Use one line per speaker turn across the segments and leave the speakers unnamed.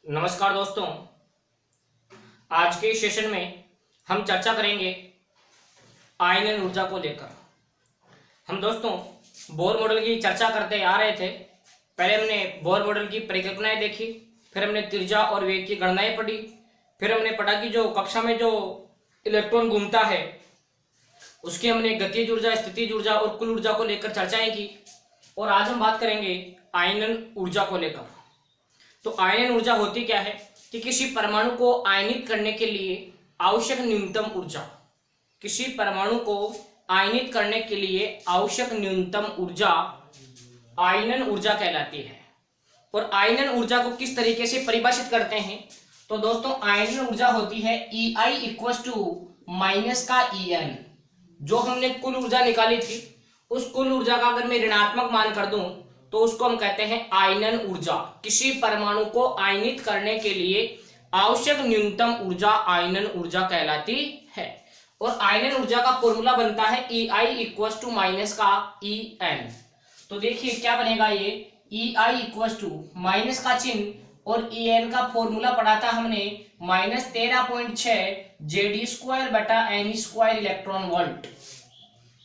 नमस्कार दोस्तों। आज के सेशन में हम चर्चा करेंगे आयनन ऊर्जा को लेकर। हम दोस्तों बोर मॉडल की चर्चा करते आ रहे थे। पहले हमने बोर मॉडल की परिकल्पनाएं देखी, फिर हमने त्रिज्या और वेग की गणनाएं पढ़ी, फिर हमने पढ़ा कि जो कक्षा में जो इलेक्ट्रॉन घूमता है उसकी हमने गतिज ऊर्जा, स्थितिज ऊर्जा और कुल ऊर्जा को लेकर चर्चाएं की। और आज हम बात करेंगे आयनन ऊर्जा को लेकर। तो आयनन ऊर्जा होती क्या है कि किसी परमाणु को आयनित करने के लिए आवश्यक न्यूनतम ऊर्जा, किसी परमाणु को आयनित करने के लिए आवश्यक न्यूनतम ऊर्जा आयनन ऊर्जा कहलाती है। और आयनन ऊर्जा को किस तरीके से परिभाषित करते हैं तो दोस्तों आयनन ऊर्जा होती है EI इक्वल्स टू माइनस का EN। जो हमने कुल ऊर्जा निकाली थी उस कुल ऊर्जा का अगर मैं ऋणात्मक मान कर दूं तो उसको हम कहते हैं आयनन ऊर्जा। किसी परमाणु को आयनित करने के लिए आवश्यक न्यूनतम ऊर्जा आयनन ऊर्जा कहलाती है। और आयनन ऊर्जा का फॉर्मूला बनता है EI इक्वल्स टू माइनस का EN। तो देखिए क्या बनेगा, ये EI इक्वल्स टू माइनस का चिन्ह और EN का फॉर्मूला पढ़ा था हमने -13.6 Jd² बटा n² इलेक्ट्रॉन वोल्ट।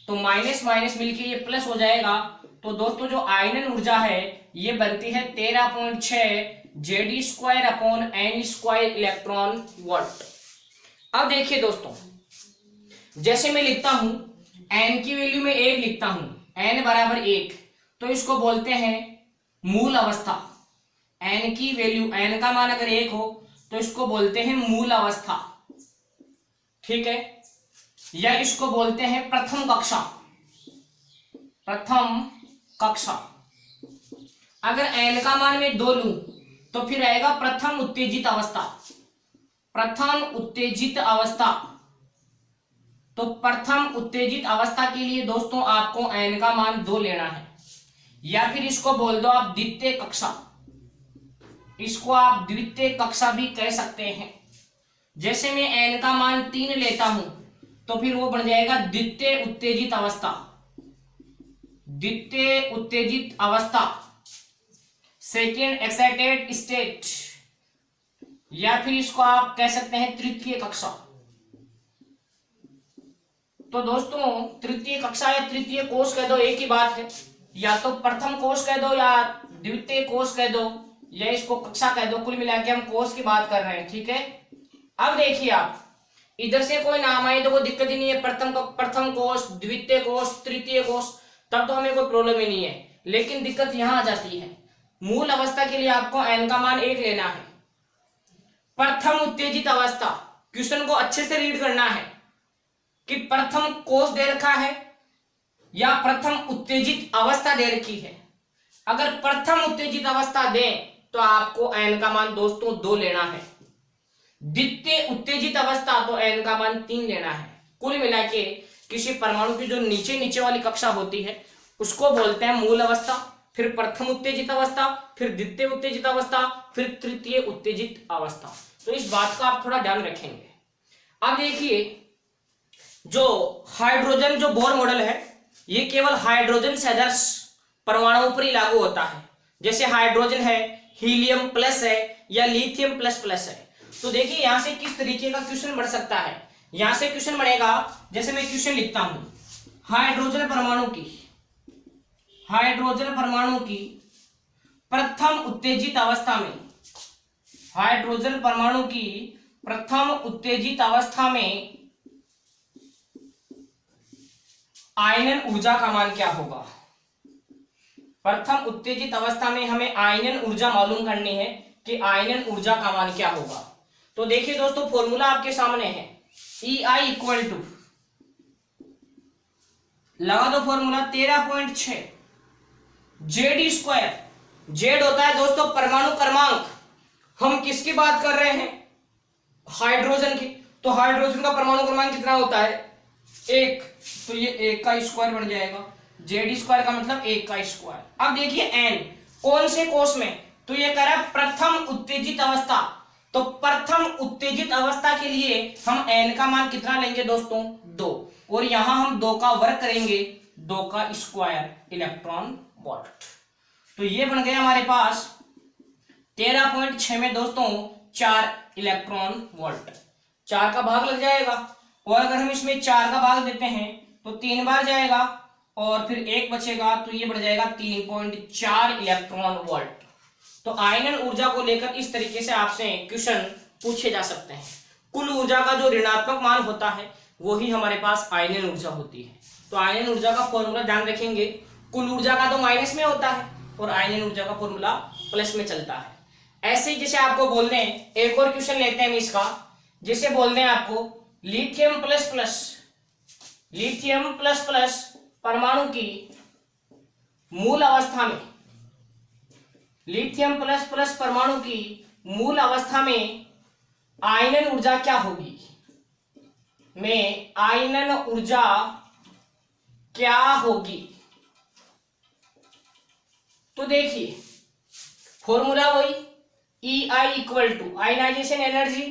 तो माइनस माइनस मिलके ये प्लस हो जाएगा। तो दोस्तों जो आयनन ऊर्जा है ये बनती है 13.6 Jd² upon n² electron volt. अब देखिए दोस्तों, जैसे मैं लिखता हूं n की वैल्यू में 1 लिखता हूं, n बराबर 1, तो इसको बोलते हैं मूल अवस्था। n की वैल्यू, n का मान अगर 1 हो तो इसको बोलते हैं मूल अवस्था, ठीक है। या इसको बोलते हैं प्रथम कक्षा, प्रथम कक्षा। अगर n का मान मैं 2 लूं तो फिर आएगा प्रथम उत्तेजित अवस्था, प्रथम उत्तेजित अवस्था। तो प्रथम उत्तेजित अवस्था के लिए दोस्तों आपको n का मान 2 लेना है। या फिर इसको बोल दो आप द्वितीय कक्षा, इसको आप द्वितीय कक्षा भी कह सकते हैं। जैसे मैं n का मान 3 लेता हूं तो फिर वो बन जाएगा द्वितीय उत्तेजित अवस्था, द्वितीय उत्तेजित अवस्था, सेकेंड एक्साइटेड स्टेट। या फिर इसको आप कह सकते हैं तृतीय कक्षा। तो दोस्तों तृतीय कक्षा या तृतीय कोष कह दो, एक ही बात है। या तो प्रथम कोष कह दो या द्वितीय कोष कह दो या इसको कक्षा कह दो, कुल मिला के हम कोष की बात कर रहे हैं, ठीक है। अब देखिए आप इधर से कोई नाम आए तो कोई दिक्कत ही नहीं है, प्रथम कोष, द्वितीय कोष, तृतीय कोष, तब तो हमें कोई प्रॉब्लम ही नहीं है। लेकिन दिक्कत यहां आ जाती है, मूल अवस्था के लिए आपको n का मान 1 लेना है। प्रथम उत्तेजित अवस्था, क्वेश्चन को अच्छे से रीड करना है कि प्रथम कोष दे रखा है या प्रथम उत्तेजित अवस्था दे रखी है। अगर प्रथम उत्तेजित अवस्था दें तो आपको n का मान दोस्तों 2 लेना है। द्वितीय उत्तेजित अवस्था तो n का मान 3 लेना है। कुल मिला के किसी परमाणु की जो नीचे नीचे वाली कक्षा होती है उसको बोलते हैं मूल अवस्था, फिर प्रथम उत्तेजित अवस्था, फिर द्वितीय उत्तेजित अवस्था, फिर तृतीय उत्तेजित अवस्था। तो इस बात का आप थोड़ा ध्यान रखेंगे। अब देखिए जो हाइड्रोजन, जो बोर मॉडल है ये केवल हाइड्रोजन सदृश परमाणुओं पर ही लागू होता है। जैसे हाइड्रोजन है, हीलियम प्लस है या लिथियम प्लस प्लस है। तो देखिए यहां से किस तरीके का क्वेश्चन बन सकता है। यहां से क्वेश्चन बनेगा, जैसे मैं क्वेश्चन लिखता हूं, हाइड्रोजन परमाणु की प्रथम उत्तेजित अवस्था में, हाइड्रोजन परमाणु की प्रथम उत्तेजित अवस्था में आयनन ऊर्जा का मान क्या होगा। प्रथम उत्तेजित अवस्था में हमें आयनन ऊर्जा मालूम करनी है कि आयनन ऊर्जा का मान क्या होगा। तो देखिए दोस्तों फॉर्मूला आपके सामने है, EI इक्वल टू, लगा दो फॉर्मूला 13.6 Jd²। जेड होता है दोस्तों परमाणु क्रमांक। हम किसकी बात कर रहे हैं, हाइड्रोजन की। तो हाइड्रोजन का परमाणु क्रमांक कितना होता है, 1। तो ये 1 का स्क्वायर बन जाएगा, Jd² का मतलब 1 का स्क्वायर। अब देखिए n कौन से कोष में, तो ये कह रहा है प्रथम उत्तेजित अवस्था। तो प्रथम उत्तेजित अवस्था के लिए हम n का मान कितना लेंगे दोस्तों, 2। और यहां हम 2 का वर्ग करेंगे, 2 का स्क्वायर इलेक्ट्रॉन वोल्ट। तो ये बन गया हमारे पास 13.6 में दोस्तों 4 इलेक्ट्रॉन वोल्ट, 4 का भाग लग जाएगा, और अगर हम इसमें 4 का भाग देते हैं तो 3 बार जाएगा और फिर 1 बचेगा, तो ये बढ़ जाएगा 3.4 इलेक्ट्रॉन वोल्ट। तो आयनन ऊर्जा को लेकर इस तरीके से आपसे क्वेश्चन पूछे जा सकते हैं। कुल ऊर्जा का जो ऋणात्मक मान होता है वही हमारे पास आयनन ऊर्जा होती है। तो आयनन ऊर्जा का फॉर्मूला ध्यान रखेंगे, कुल ऊर्जा का तो माइनस में होता है और आयनन ऊर्जा का फॉर्मूला प्लस में चलता है। ऐसे ही जैसे आपको बोल दें, एक और क्वेश्चन लेते हैं इसका, जैसे बोल दें आपको लिथियम प्लस प्लस परमाणु की मूल अवस्था में, लिथियम प्लस प्लस परमाणु की मूल अवस्था में आयनन ऊर्जा क्या होगी, में आयनन ऊर्जा क्या होगी। तो देखिए फॉर्मूला वही, EI equal to ionization energy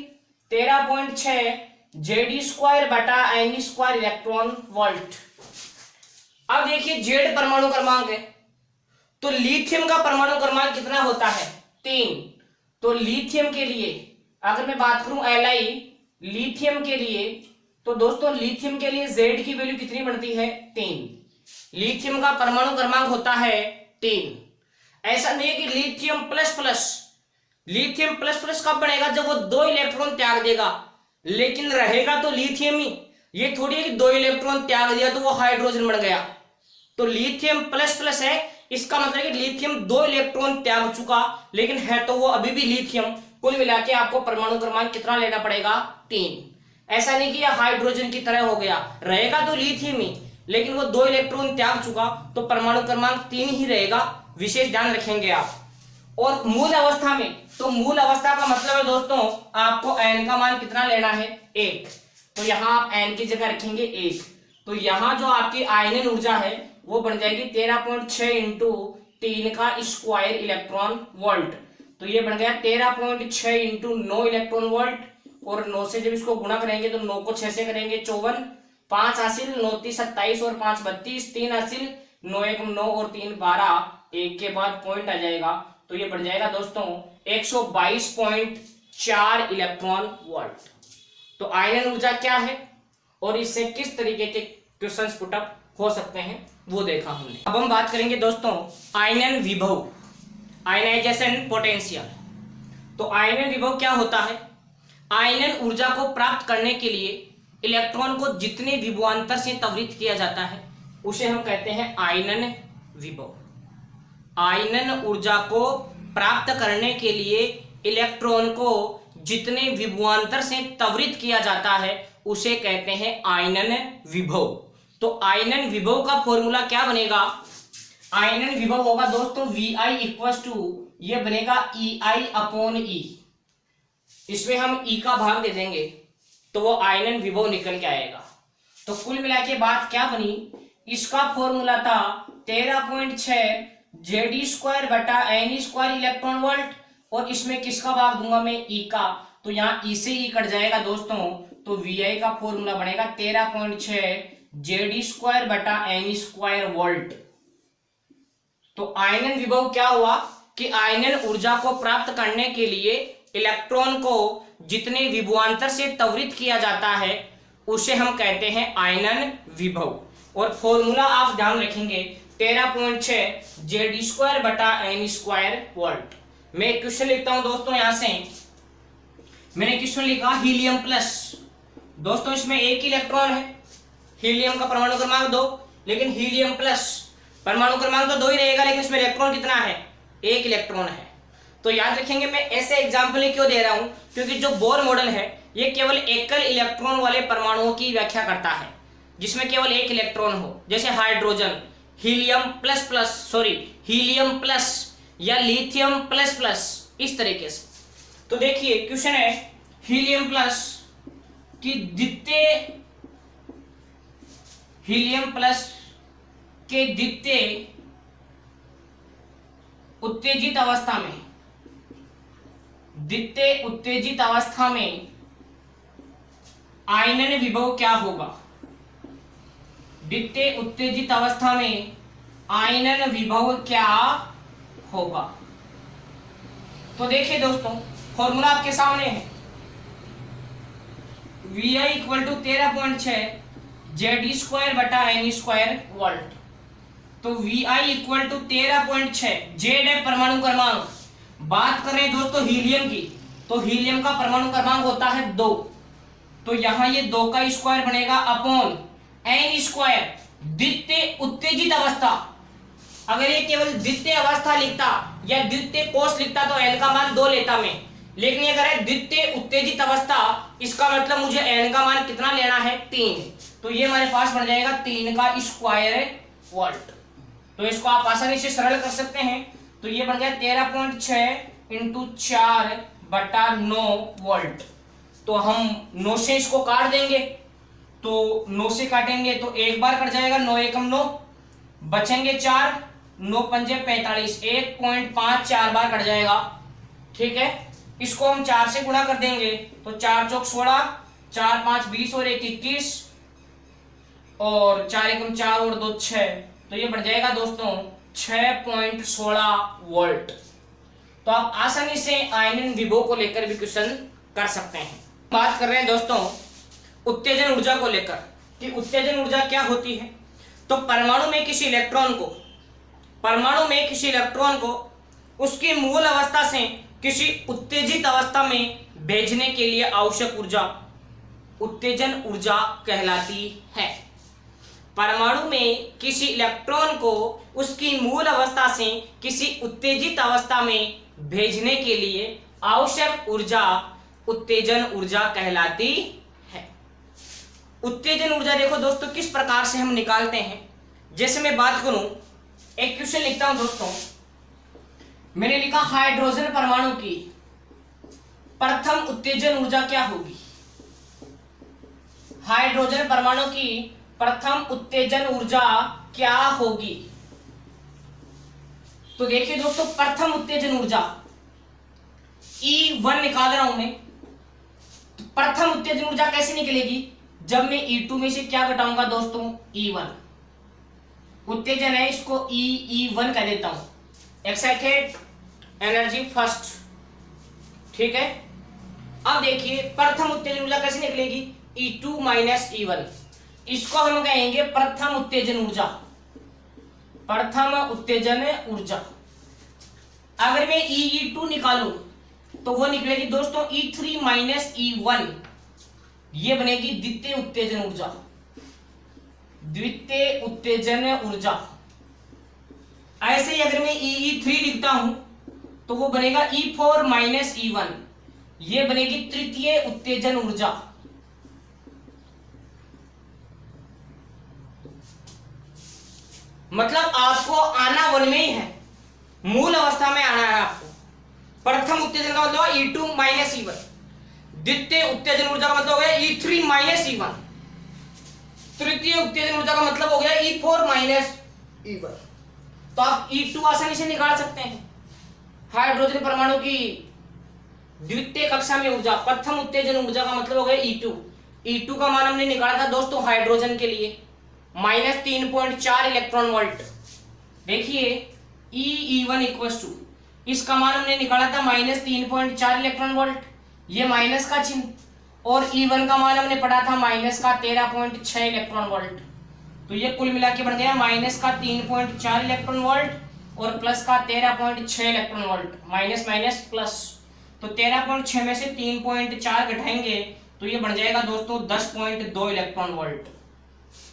13.6 Zd² बटा N² इलेक्ट्रॉन वोल्ट। अब देखिए जेड परमाणु क्रमांक है, तो लिथियम का परमाणु क्रमांक कितना होता है, 3। तो लिथियम के लिए अगर मैं बात करूं Li लिथियम के लिए, तो दोस्तों लिथियम के लिए Z की वैल्यू कितनी बनती है, 3। लिथियम का परमाणु क्रमांक होता है 3। ऐसा नहीं है कि लिथियम प्लस प्लस कब बनेगा, जब वो 2 इलेक्ट्रॉन त्याग देगा, लेकिन रहेगा तो लिथियम ही। ये थोड़ी है कि 2 इलेक्ट्रॉन त्याग दिया तो वो हाइड्रोजन बन गया। तो लिथियम प्लस प्लस है, इसका मतलब है कि लिथियम 2 इलेक्ट्रॉन त्याग चुका, लेकिन है तो वो अभी भी लिथियम। कुल मिला के आपको परमाणु क्रमांक कितना लेना पड़ेगा, 3। ऐसा नहीं कि यह हाइड्रोजन की तरह हो गया, रहेगा तो लिथियम ही, लेकिन वो 2 इलेक्ट्रॉन त्याग चुका, तो परमाणु क्रमांक 3 ही रहेगा। विशेष ध्यान रखेंगे आप। और मूल अवस्था में, तो मूल अवस्था का मतलब है दोस्तों आपको n का मान कितना लेना है, 1। तो यहां आप n की जगह रखेंगे 1। तो यहां जो आपकी आयनन ऊर्जा है वो बन जाएगी 13.6 इंटू 3 का स्क्वायर इलेक्ट्रॉन वोल्ट। तो ये बन गया 13.6 इंटू 9 इलेक्ट्रॉन वोल्ट, और 9 से जब इसको गुणा करेंगे तो 9 को 6 से करेंगे 54, 5 हासिल, 9 3 27 और 5 32, 3 हासिल, 9 1 9 और 3 12, 1 के बाद पॉइंट आ जाएगा, तो ये बढ़ जाएगा दोस्तों 122.4 इलेक्ट्रॉन वोल्ट। तो आयनन ऊर्जा क्या है और इससे किस तरीके के क्वेश्चंस पुट अप हो सकते हैं वो देखा हमने। अब हम बात करेंगे दोस्तों आयनन विभव, आयनाइजेशन पोटेंशियल। तो आयनन विभव क्या होता है, आयनन ऊर्जा को प्राप्त करने के लिए इलेक्ट्रॉन को जितने विभवांतर से त्वरित किया जाता है उसे हम कहते हैं आयनन विभव। आयनन ऊर्जा को प्राप्त करने के लिए इलेक्ट्रॉन को जितने विभवांतर से त्वरित किया जाता है उसे कहते हैं आयनन विभव। तो आयनन विभव का फॉर्मूला क्या बनेगा, आयनन विभव होगा दोस्तों VI इक्वल टू, ये बनेगा EI अपॉन E। इसमें हम E का भाग दे देंगे तो वो आयनन विभव निकल के आएगा। तो कुल मिला के बात क्या बनी, इसका फॉर्मूला था 13.6 Zd² बटा N² इलेक्ट्रॉन वोल्ट, और इसमें किसका भाग दूंगा मैं, E का। तो यहाँ E से E कट जाएगा दोस्तों, तो VI का फॉर्मूला बनेगा 13.6 Zd² बटा N² वोल्ट। तो आयनन विभव क्या हुआ कि आयनन ऊर्जा को प्राप्त करने के लिए इलेक्ट्रॉन को जितने विभवांतर से त्वरित किया जाता है उसे हम कहते हैं आयनन विभव। और फॉर्मूला आप ध्यान रखेंगे 13.6 Zd² बटा N² वोल्ट। मैं क्वेश्चन लिखता हूं दोस्तों, यहां से मैंने क्वेश्चन लिखा हीलियम प्लस। दोस्तों इसमें एक इलेक्ट्रॉन है, हीलियम का परमाणु क्रमांक 2, लेकिन हीलियम प्लस परमाणु क्रमांक तो 2 ही रहेगा, लेकिन इसमें इलेक्ट्रॉन कितना है, 1 इलेक्ट्रॉन है। तो याद रखेंगे, मैं ऐसे एग्जाम्पल क्यों दे रहा हूं, क्योंकि जो बोर मॉडल है ये केवल एकल इलेक्ट्रॉन वाले परमाणुओं की व्याख्या करता है जिसमें केवल 1 इलेक्ट्रॉन हो, जैसे हाइड्रोजन, हीलियम प्लस या लिथियम प्लस प्लस, इस तरीके से। तो देखिए क्वेश्चन है हीलियम प्लस की हीलियम प्लस के द्वितीय उत्तेजित अवस्था में आयनन विभव क्या होगा, द्वितीय उत्तेजित अवस्था में आयनन विभव क्या होगा। तो देखिए दोस्तों, फॉर्मूला आपके सामने है, V I equal to 13.6 Z square बटा एन स्क्वायर वोल्ट। तो V I equal to 13.6, Z है परमाणु क्रमांक। बात कर रहे हैं दोस्तों हीलियम की, तो हीलियम का परमाणु क्रमांक होता है 2, तो यहां ये 2 का स्क्वायर बनेगा अपॉन एन स्क्वायर, द्वितीय उत्तेजित अवस्था। अगर ये केवल द्वितीय अवस्था लिखता या द्वितीय कोष लिखता तो एन का मान 2 लेता मैं, लेकिन अगर है द्वितीय उत्तेजित अवस्था, इसका मतलब मुझे एन का मान कितना लेना है, 3। तो ये हमारे पास बन जाएगा 3 का स्क्वायर वोल्ट। तो इसको आप आसानी से सरल कर सकते हैं। तो ये बन गया 13.6 इंटू 4 बटा 9 वोल्ट। तो हम 9 से इसको काट देंगे, तो 9 से काटेंगे तो एक बार कट जाएगा, 9 एकम 9, बचेंगे 4, 9 पंजे 45, 1.54 बार कट जाएगा। ठीक है, इसको हम 4 से गुणा कर देंगे तो 4 चौक 16, 4 5 20 और 1 21, और 4 एकम 4 और 2 6, तो ये बढ़ जाएगा दोस्तों 6.16 वोल्ट। तो आप आसानी से आयनन विभव को लेकर भी क्वेश्चन कर सकते हैं। बात कर रहे हैं दोस्तों उत्तेजन ऊर्जा को लेकर कि उत्तेजन ऊर्जा क्या होती है। तो परमाणु में किसी इलेक्ट्रॉन को उसकी मूल अवस्था से किसी उत्तेजित अवस्था में भेजने के लिए आवश्यक ऊर्जा उत्तेजन ऊर्जा कहलाती है। परमाणु में किसी इलेक्ट्रॉन को उसकी मूल अवस्था से किसी उत्तेजित अवस्था में भेजने के लिए आवश्यक ऊर्जा उत्तेजन ऊर्जा कहलाती है। उत्तेजन ऊर्जा देखो दोस्तों किस प्रकार से हम निकालते हैं। जैसे मैं बात करूं, एक क्वेश्चन लिखता हूं दोस्तों, मैंने लिखा हाइड्रोजन परमाणु की प्रथम उत्तेजन ऊर्जा क्या होगी। हाइड्रोजन परमाणु की प्रथम उत्तेजन ऊर्जा क्या होगी। तो देखिए दोस्तों, प्रथम उत्तेजन ऊर्जा E1 निकाल रहा हूं मैं। तो प्रथम उत्तेजन ऊर्जा कैसे निकलेगी, जब मैं E2 में से क्या घटाऊंगा दोस्तों, E1। उत्तेजन है, इसको E1 कह देता हूं, एक्साइटेड एनर्जी फर्स्ट। ठीक है, अब देखिए प्रथम उत्तेजन ऊर्जा कैसे निकलेगी, E2 माइनस E1, इसको हम कहेंगे प्रथम उत्तेजन ऊर्जा। प्रथम उत्तेजन ऊर्जा अगर मैं E2 निकालूं तो वो निकलेगी दोस्तों E3 माइनस E1, ये बनेगी द्वितीय उत्तेजन ऊर्जा। द्वितीय उत्तेजन ऊर्जा। ऐसे ही अगर मैं E3 लिखता हूं तो वो बनेगा E4 माइनस E1, ये बनेगी तृतीय उत्तेजन ऊर्जा। मतलब आपको आना वन में ही है, मूल अवस्था में आना है आपको। प्रथम उत्तेजन का मतलब E2 माइनस E1, द्वितीय उत्तेजन ऊर्जा का मतलब हो गया E3 माइनस E1, तृतीय उत्तेजन ऊर्जा का मतलब हो गया E4 माइनस E1। तो आप E2 आसानी से निकाल सकते हैं। हाइड्रोजन परमाणु की द्वितीय कक्षा में ऊर्जा, प्रथम उत्तेजन ऊर्जा का मतलब हो गया E2। E2 का मान हमने निकाला था दोस्तों हाइड्रोजन के लिए माइनस 3.4 इलेक्ट्रॉन वोल्ट। देखिए E1 इक्वल्स टू, इसका मान हमने निकाला था माइनस 3.4 इलेक्ट्रॉन वोल्ट, ये माइनस का चिन्ह, और E1 का मान हमने पढ़ा था माइनस का 13.6 इलेक्ट्रॉन वोल्ट। तो ये कुल मिला के बन गया माइनस का 3.4 इलेक्ट्रॉन वोल्ट और प्लस का 13.6 electron volt, minus minus plus. तो 13.6 में से 3.4 घटाएंगे तो ये बन जाएगा दोस्तों 10.2 इलेक्ट्रॉन वोल्ट।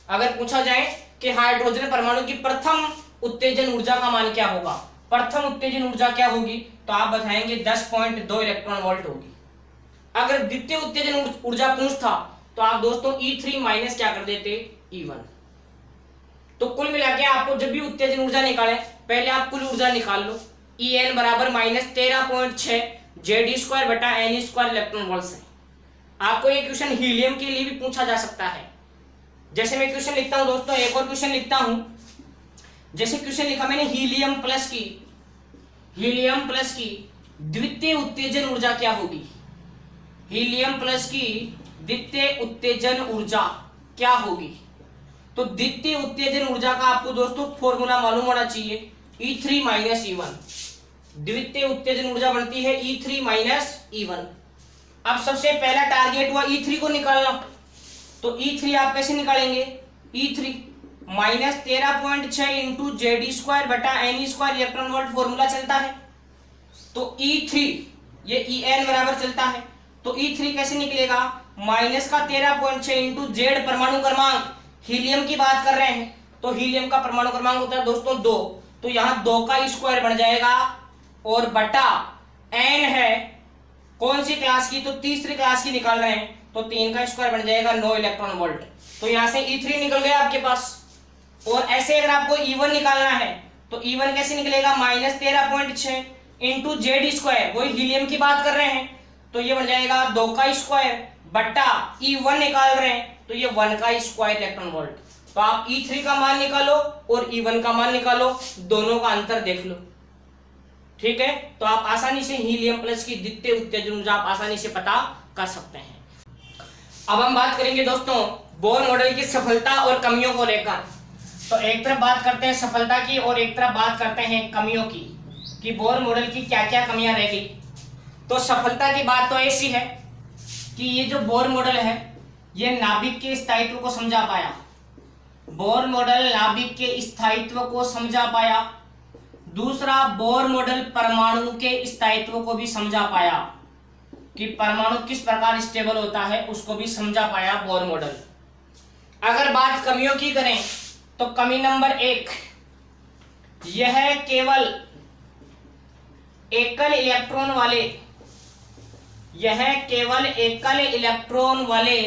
अगर पूछा जाए कि हाइड्रोजन परमाणु की प्रथम उत्तेजन ऊर्जा का मान क्या होगा, प्रथम उत्तेजन ऊर्जा क्या होगी, तो आप बताएंगे 10.2 इलेक्ट्रॉन वोल्ट होगी। अगर द्वितीय उत्तेजन ऊर्जा पूछता तो आप दोस्तों E3 माइनस क्या कर देते, E1। तो कुल मिला के आपको जब भी उत्तेजन ऊर्जा निकाले पहले आप कुल ऊर्जा निकाल लो। En बराबर माइनस 13.6 जेड स्क्वायर बटा एन स्क्वायर इलेक्ट्रॉन वोल्ट है। आपको ये क्वेश्चन हीलियम के लिए भी पूछा जा सकता है। जैसे मैं क्वेश्चन लिखता हूं दोस्तों, एक और क्वेश्चन लिखता हूं। जैसे क्वेश्चन लिखा मैंने हीलियम प्लस की द्वितीय उत्तेजन ऊर्जा क्या होगी। हीलियम प्लस की द्वितीय उत्तेजन ऊर्जा क्या होगी। तो द्वितीय उत्तेजन ऊर्जा का आपको दोस्तों फॉर्मूला मालूम होना चाहिए, E3 माइनस E1। द्वितीय उत्तेजन ऊर्जा बनती है E3 माइनस E1। अब सबसे पहला टारगेट हुआ E3 को निकालना, तो E3 आप कैसे निकालेंगे, E3 माइनस 13.6 इंटू JD² बटा Ne² इलेक्ट्रॉन वोल्ट फॉर्मूला चलता है। तो E3 ये En बराबर चलता है, तो E3 कैसे निकलेगा, माइनस का 13.6 इंटू Z परमाणु क्रमांक, हीलियम की बात कर रहे हैं तो हीलियम का परमाणु क्रमांक होता है दोस्तों 2, तो यहाँ 2 का स्क्वायर बन जाएगा और बटा N है कौन सी क्लास की, तो तीसरी क्लास की निकाल रहे हैं, तो 3 का स्क्वायर बन जाएगा 9 इलेक्ट्रॉन वोल्ट। तो यहाँ से E3 निकल गया आपके पास। और ऐसे अगर आपको E1 निकालना है तो E1 कैसे निकलेगा, माइनस 13.6 इंटू Z², वही हीलियम की बात कर रहे हैं, तो ये बन जाएगा 2 का स्क्वायर बट्टा E1 निकाल रहे हैं तो ये 1 का स्क्वायर इलेक्ट्रॉन वोल्ट। तो आप E3 का मान निकालो और E1 का मान निकालो, दोनों का अंतर देख लो, ठीक है। तो आप आसानी से हीलियम प्लस की द्वितीय उत्तेजन ऊर्जा आप आसानी से पता कर सकते हैं। अब हम बात करेंगे दोस्तों बोर मॉडल की सफलता और कमियों को लेकर। तो एक तरफ बात करते हैं सफलता की और एक तरफ बात करते हैं कमियों की, कि बोर मॉडल की क्या क्या कमियां रह गई। तो सफलता की बात तो ऐसी है कि ये जो बोर मॉडल है ये नाभिक के स्थायित्व को समझा पाया, बोर मॉडल नाभिक के स्थायित्व को समझा पाया। दूसरा, बोर मॉडल परमाणु के स्थायित्व को भी समझा पाया, कि परमाणु किस प्रकार स्टेबल होता है उसको भी समझा पाया बोर मॉडल। अगर बात कमियों की करें तो कमी नंबर 1, यह केवल एकल इलेक्ट्रॉन वाले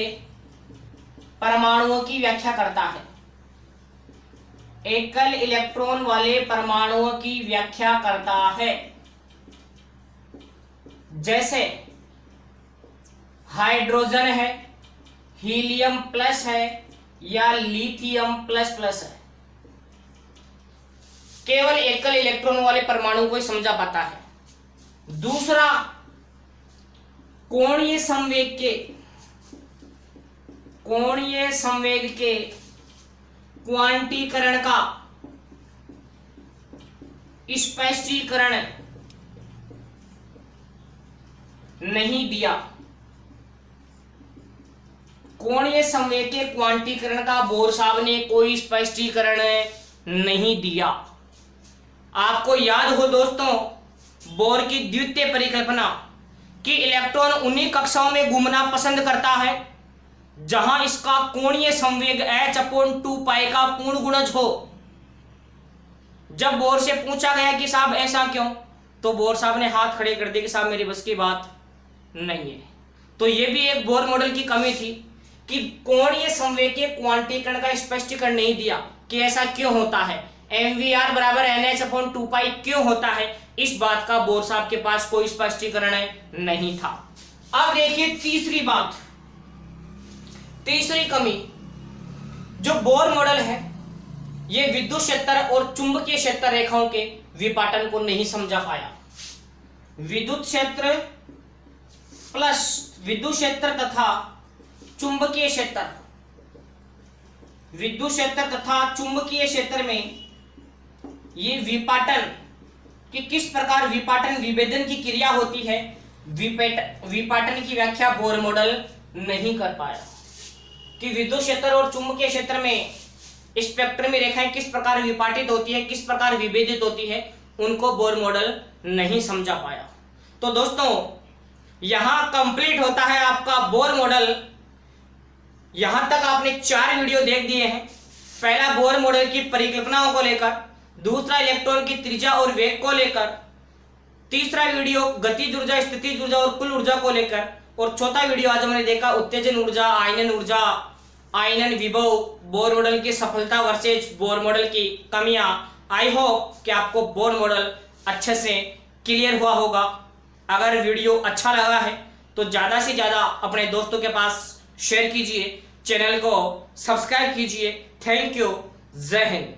परमाणुओं की व्याख्या करता है, एकल इलेक्ट्रॉन वाले परमाणुओं की व्याख्या करता है। जैसे हाइड्रोजन है, हीलियम प्लस है या लिथियम प्लस प्लस है, केवल एकल इलेक्ट्रॉन वाले परमाणु को ही समझा पाता है। दूसरा, कोणीय संवेग के क्वांटीकरण का स्पष्टीकरण नहीं दिया, कोणीय संवेग के क्वांटीकरण का बोर साहब ने कोई स्पष्टीकरण नहीं दिया। आपको याद हो दोस्तों बोर की द्वितीय परिकल्पना कि इलेक्ट्रॉन उन्हीं कक्षाओं में घूमना पसंद करता है जहां इसका कोणीय संवेग h/2π का पूर्ण गुणज हो। जब बोर से पूछा गया कि साहब ऐसा क्यों, तो बोर साहब ने हाथ खड़े कर दिए कि साहब मेरी बस की बात नहीं है। तो ये भी एक बोर मॉडल की कमी थी कि कोणीय संवेग के क्वांटीकरण का स्पष्टीकरण नहीं दिया कि ऐसा क्यों होता है, mvr बराबर nh/2π क्यों होता है, इस बात का बोर साहब के पास कोई स्पष्टीकरण नहीं था। अब देखिए तीसरी बात, तीसरी कमी, जो बोर मॉडल है ये विद्युत क्षेत्र और चुंबकीय क्षेत्र रेखाओं के विपाटन को नहीं समझा पाया। विद्युत क्षेत्र तथा चुंबकीय क्षेत्र, विद्युत क्षेत्र तथा चुंबकीय क्षेत्र में ये विपाटन कि किस प्रकार विपाटन विभेदन की क्रिया होती है, विपाटन की व्याख्या बोर मॉडल नहीं कर पाया। कि विद्युत क्षेत्र और चुंबकीय क्षेत्र में स्पेक्ट्रम में रेखाएं किस प्रकार विपाटित होती है, किस प्रकार विभेदित होती है, उनको बोर मॉडल नहीं समझा पाया। तो दोस्तों यहां कंप्लीट होता है आपका बोर मॉडल। यहां तक आपने 4 वीडियो देख दिए हैं। पहला बोर मॉडल की परिकल्पनाओं को लेकर, दूसरा इलेक्ट्रॉन की त्रिज्या और वेग को लेकर, तीसरा वीडियो गतिज ऊर्जा, स्थितिज ऊर्जा और कुल ऊर्जा को लेकर, और चौथा वीडियो आज हमने देखा उत्तेजन ऊर्जा, आयनन विभव, बोर मॉडल की सफलता वर्सेज बोर मॉडल की कमियां। आई होप कि आपको बोर मॉडल अच्छे से क्लियर हुआ होगा। अगर वीडियो अच्छा लगा है तो ज़्यादा से ज़्यादा अपने दोस्तों के पास शेयर कीजिए, चैनल को सब्सक्राइब कीजिए। थैंक यू, जय हिंद।